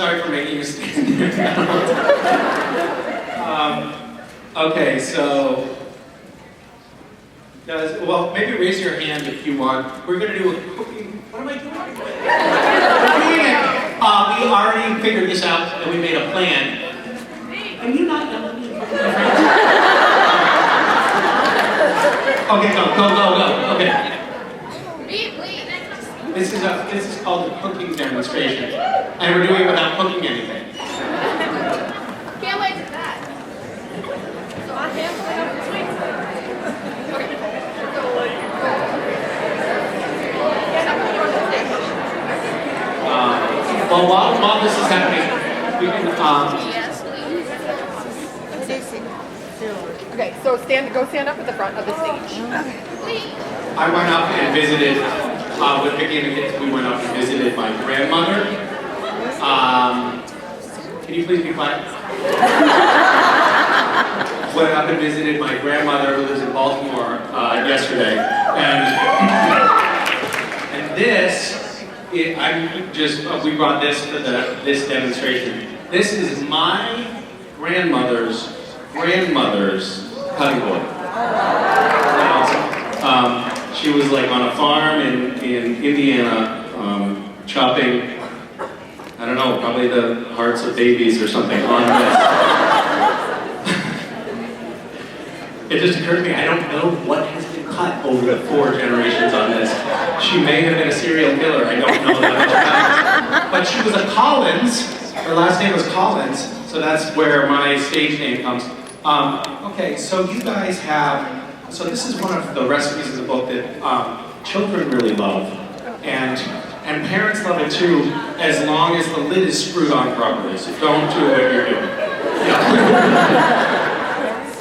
Sorry for making you stand there. Okay, so, guys, well, maybe raise your hand if you want. We're going to do a cooking. What am I doing? We already figured this out and we made a plan. Are you not yelling at me? Okay, go. Okay. This is called a cooking demonstration, and we're doing it without cooking anything. Can't wait for that. So I have to have the sweets. Okay. Well, while this is happening, we can Yes, please. Okay, so go stand up at the front of the stage. Okay. I went up and visited, with Vicky and the kids, we went up and visited my grandmother. Can you please be quiet? Went up and visited my grandmother who lives in Baltimore yesterday. And this, we brought this for this demonstration. This is my grandmother's cutting board. She was like on a farm in Indiana, chopping, I don't know, probably the hearts of babies or something on this. It just occurred to me, I don't know what has been cut over the 4 generations on this. She may have been a serial killer, I don't know that much about it. But she was a Collins, her last name was Collins, so that's where my stage name comes. Okay, so you guys have, so this is one of the recipes in the book that children really love, and parents love it too, as long as the lid is screwed on properly, so don't do what you're doing. Yeah.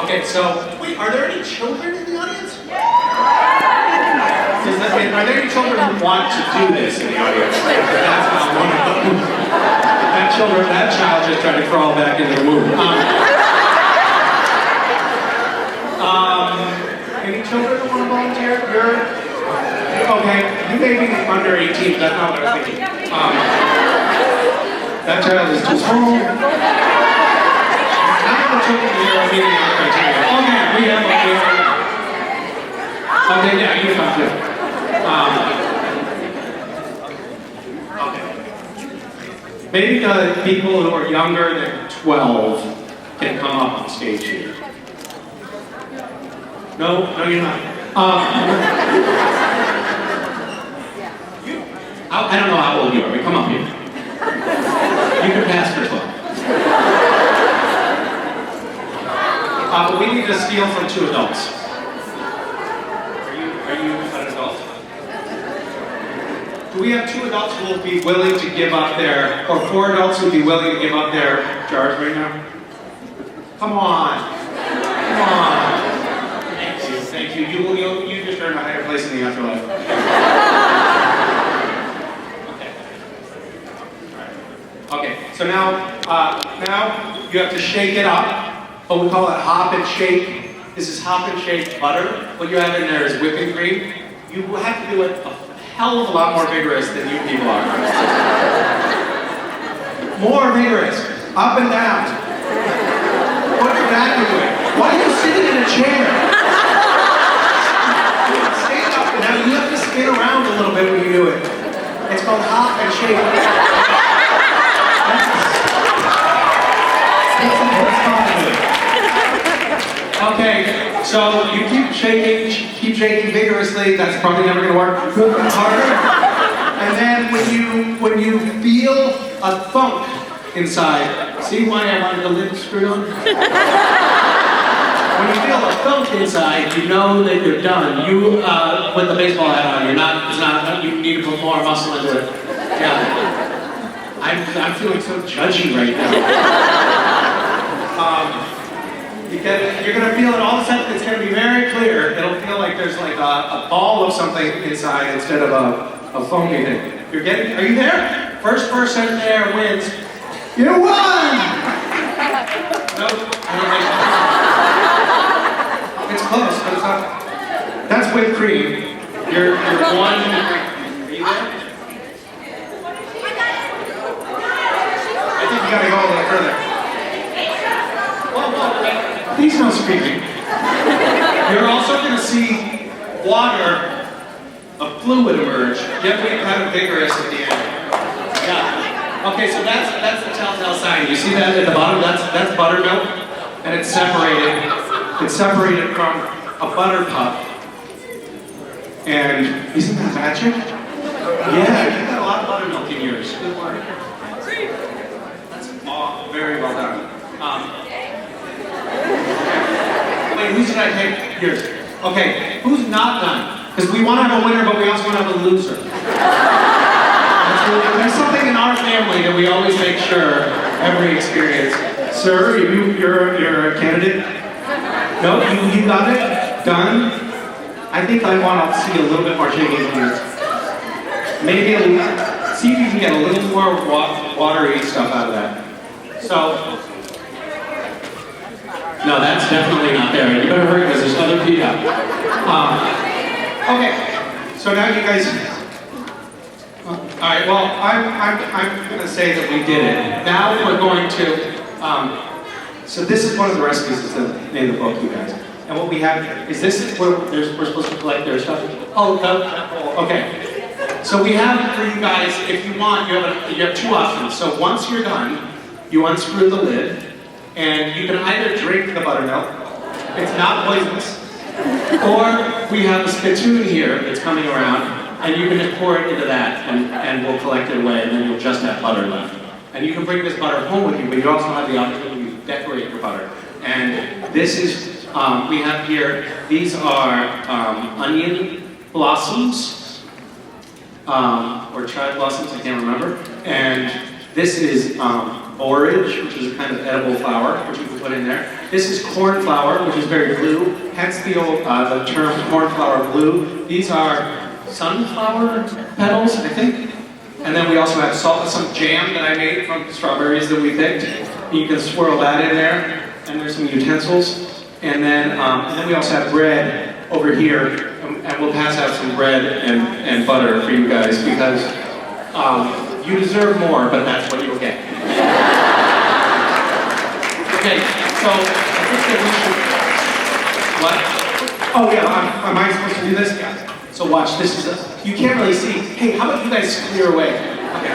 Okay, so, wait, are there any children in the audience? Are there any children who want to do this in the audience? That's not one of them. That child just tried to crawl back into the womb. Any children who want to volunteer? Okay, you may be under 18, but that's not what I was thinking. That child is too small. Not the children here are meeting our criteria. Okay, we have okay, yeah, you come too. Okay. Maybe the people who are younger than 12 can come up on stage here. No, you're not. I don't know how old you are, but come up here. You can pass for 12. But we need to steal from 2 adults. Are you an adult? Do we have 2 adults who will be willing to give up their, or 4 adults who will be willing to give up their jars right now? Come on. Thank you. You just earned a higher place in the afterlife. Okay, so now you have to shake it up. But we call it hop and shake. This is hop and shake butter. What you have in there is whipping cream. You will have to do it a hell of a lot more vigorous than you people are. More vigorous. Up and down. What's your back doing? Why are you sitting in a chair? Stand up. Now you have to spin around a little bit when you do it. It's called hop and shake. Okay, so you keep shaking vigorously. That's probably never going to work. Harder. And then when you feel a thunk inside, see why I wanted the lid screwed on? When you feel a thunk inside, you know that you're done. You with the baseball hat on, you need to put more muscle into it. Yeah. I'm feeling so judgy right now. You're going to feel it all of a sudden. It's going to be very clear. It'll feel like there's like a ball of something inside instead of a foamy thing. Are you there? First person there wins. You won! Nope. It's close, but it's not. That's whipped cream. You're one. Are you there? emerge. You have to be kind of vigorous at the end. Yeah. Okay, so that's the telltale sign. You see that at the bottom? That's buttermilk, and it's separated. It's separated from a butter pup. And isn't that magic? Yeah, you got a lot of buttermilk in yours. Good work. That's all very well done. Wait, who should I take? Yours. Okay, who's not done? Because we want to have a winner, but we also want to have a loser. There's something in our family that we always make sure every experience. Sir, you're a candidate? No, you got it? Done? I think I want to see a little bit more shaking here. Maybe see if you can get a little more watery stuff out of that. So, no, that's definitely not there. You better hurry because there's other people. Okay, so now you guys. All right. Well, I'm going to say that we did it. Now we're going to. So this is one of the recipes that's in the book, you guys. And what we have is this is where we're supposed to collect their stuff. Oh, okay. So we have for you guys, if you want, you have two options. So once you're done, you unscrew the lid, and you can either drink the buttermilk, it's not poisonous, or we have a spittoon here that's coming around, and you can just pour it into that, and we'll collect it away, and then you'll just have butter left. And you can bring this butter home with you, but you also have the opportunity to decorate your butter. And this is, we have here, these are onion blossoms, or chive blossoms, I can't remember. And this is borage, which is a kind of edible flour, which you can put in there. This is corn flour, which is very blue, hence the term corn flour blue. These are sunflower petals, I think. And then we also have some jam that I made from strawberries that we picked. You can swirl that in there. And there's some utensils. And then we also have bread over here. And we'll pass out some bread and butter for you guys because you deserve more, but that's what you'll get. Okay, so I think that we should. What? Oh yeah, am I supposed to do this? Yeah. So watch, this is you can't really see. Hey, how about you guys clear away? Okay.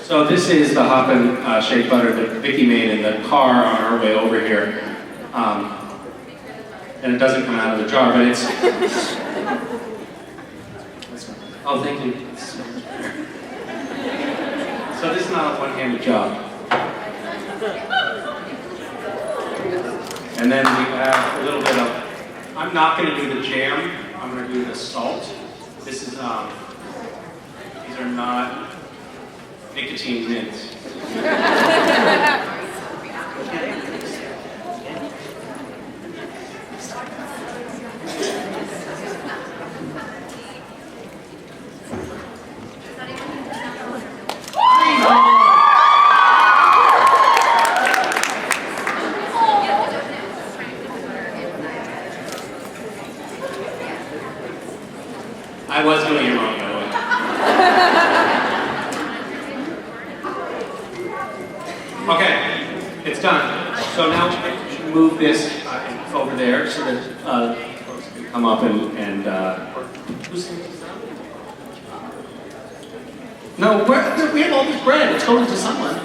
So this is the Hoppin' shake butter that Vicky made in the car on our way over here. And it doesn't come out of the jar, but it's... Oh, thank you. So this is not a one-handed job. And then we have a little bit of... I'm not going to do the jam. I'm going to do the salt. This is... these are not... nicotine mints. I was doing it wrong, by the way. Okay, it's done. So now we should move this over there so that folks can come up and who's this? No, we have all this bread. It's going to someone.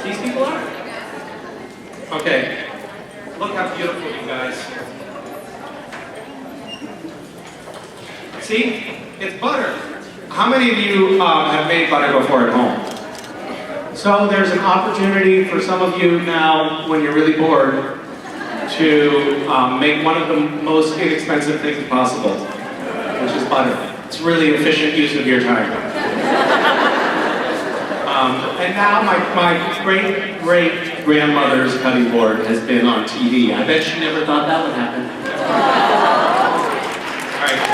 These people are. Okay, look how beautiful you guys. See, it's butter. How many of you have made butter before at home? So there's an opportunity for some of you now, when you're really bored, to make one of the most inexpensive things possible, which is butter. It's really efficient use of your time. And now my great-great-grandmother's cutting board has been on TV. I bet she never thought that would happen. All right.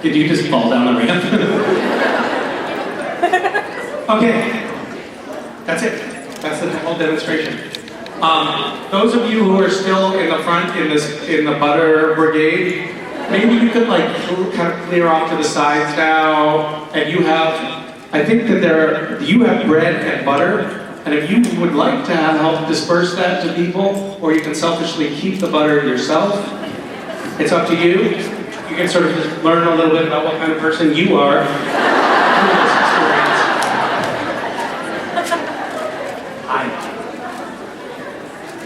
Did you just fall down the ramp? Okay, that's it. That's the whole demonstration. Those of you who are still in the front in the butter brigade, maybe you could like kind of clear off to the sides now, and you have, I think that you have bread and butter, and if you would like to help disperse that to people, or you can selfishly keep the butter yourself, it's up to you. You can sort of just learn a little bit about what kind of person you are through this experience. Hi.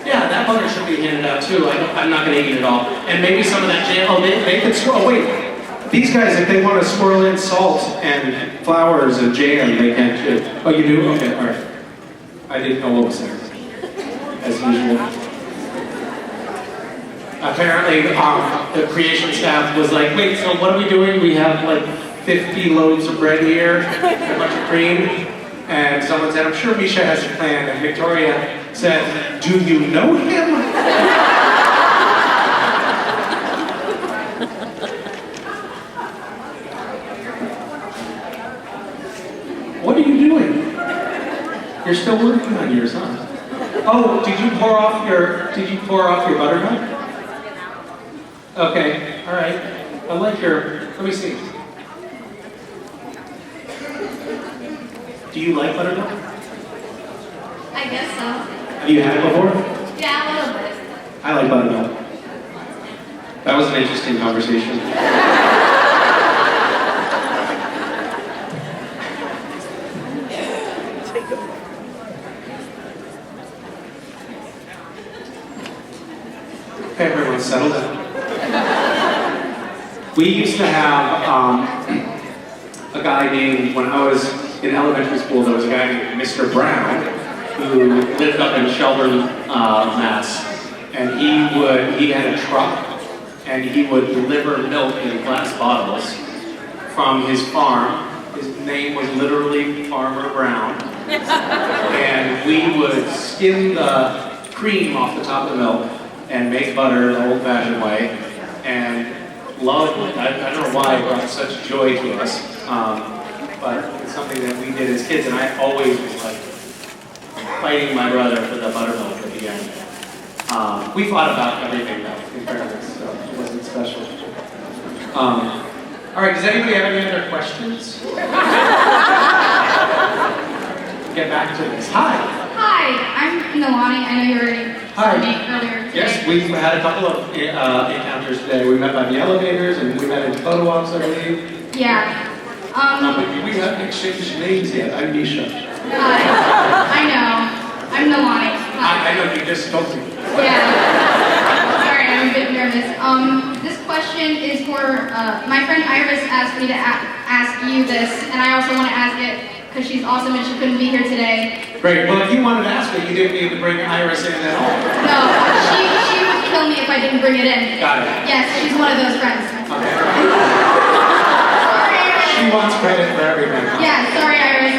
Yeah, that butter should be handed out too. I'm not going to eat it all. And maybe some of that jam. Oh, they could swirl. Oh, wait. These guys, if they want to swirl in salt and flowers and jam, they can too. Oh, you do? Okay, all right. I didn't know what was there. As usual. Apparently, the creation staff was like, wait, so what are we doing? We have like 50 loaves of bread here, a bunch of cream. And someone said, I'm sure Misha has a plan. And Victoria said, do you know him? What are you doing? You're still working on yours, huh? Oh, did you pour off your buttermilk? Okay, all right. I like let me see. Do you like buttermilk? I guess so. Have you had it before? Yeah, a little bit. I like buttermilk. That was an interesting conversation. Okay, everyone, settle down. We used to have a guy named, when I was in elementary school, there was a guy named Mr. Brown who lived up in Shelburne, Mass. And he had a truck, and he would deliver milk in glass bottles from his farm. His name was literally Farmer Brown. And we would skim the cream off the top of the milk and make butter the old-fashioned way, and loved it. I don't know why it brought such joy to us, but it's something that we did as kids, and I always was like fighting my brother for the buttermilk at the end. We fought about everything though, in fairness, so it wasn't special. All right, does anybody have any other questions? Get back to this. Hi. Hi, I'm Nalani. I know you already Hi. saw me earlier today. Yes, we've had a couple of encounters today. We met by the elevators, and we met in photo ops, I believe. Yeah. But we haven't exchanged names yet. I'm Misha. Hi. I know. I'm Nalani. I know, you just told me. Yeah. Sorry, I'm a bit nervous. This question is for, my friend Iris asked me to ask you this, and I also want to ask it because she's awesome and she couldn't be here today. Great. Well, if you wanted to ask me, you didn't need to bring Iris in at all. No, she would kill me if I didn't bring it in. Got it. Yes, she's one of those friends. Okay. Sorry, Iris. She wants credit for everything. Yeah, sorry, Iris.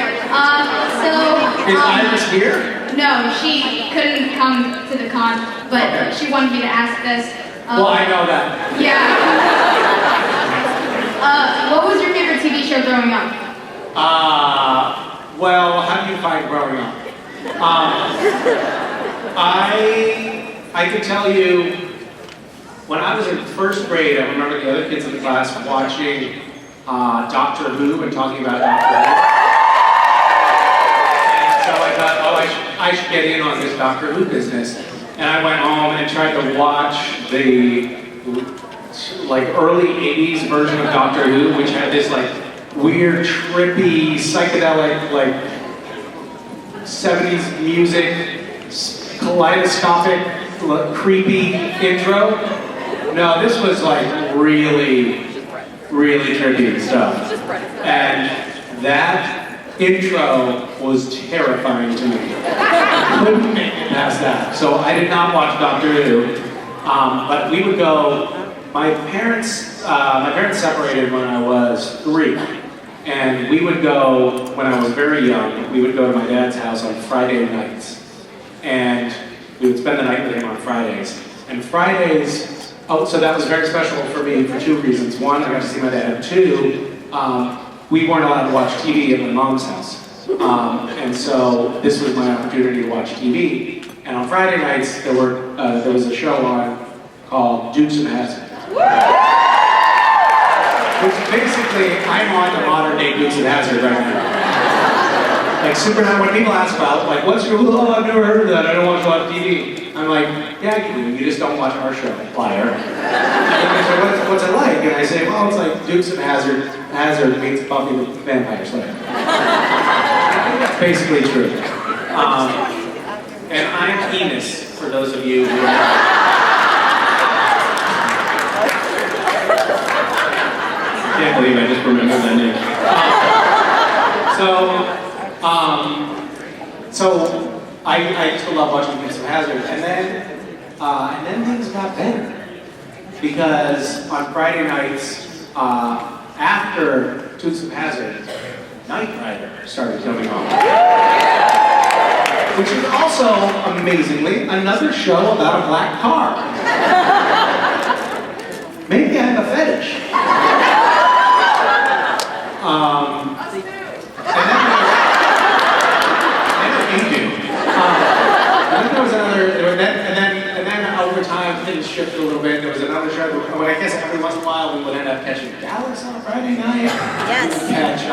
Is Iris here? No, she couldn't come to the con, but Okay. she wanted me to ask this. Well, I know that. Yeah. What was your favorite TV show growing up? Well, how do you find growing up? I can tell you, when I was in first grade, I remember the other kids in the class watching Doctor Who and talking about Doctor Who. And so I thought, oh, I should get in on this Doctor Who business. And I went home and tried to watch the like early 80s version of Doctor Who, which had this like weird, trippy, psychedelic, like 70s music, kaleidoscopic, creepy intro. No, this was like really, really trippy stuff. And that intro was terrifying to me. I couldn't make it past that. So I did not watch Doctor Who, but we would go, my parents separated when I was 3. And we would go, when I was very young, we would go to my dad's house on Friday nights. And we would spend the night with him on Fridays. And Fridays, so that was very special for me for 2 reasons. One, I got to see my dad. 2, we weren't allowed to watch TV at my mom's house. And so this was my opportunity to watch TV. And on Friday nights, there was a show on called Dukes and Hazzard. Which basically, I'm on the modern day Dukes and Hazzard right now. Like super, when people ask about, like, what's your, oh, I've never heard of that, I don't watch a lot of TV. I'm like, yeah, you do, you just don't watch our show, liar. And they say, what's it like? And I say, well, it's like Dukes and Hazzard meets Buffy the Vampire Slayer. I think that's basically true. And I'm Enos, for those of you who can't believe I just remembered that name. So I used to love watching Dukes of Hazzard, and then things got better because on Friday nights after Dukes of Hazzard, Knight Rider started coming on, which is also amazingly another show about a black car. Maybe I have a fetish. And then there was another, and then over time things shifted a little bit. There was another show. I guess every once in a while we would end up catching Dallas on a Friday night. Yes. We would catch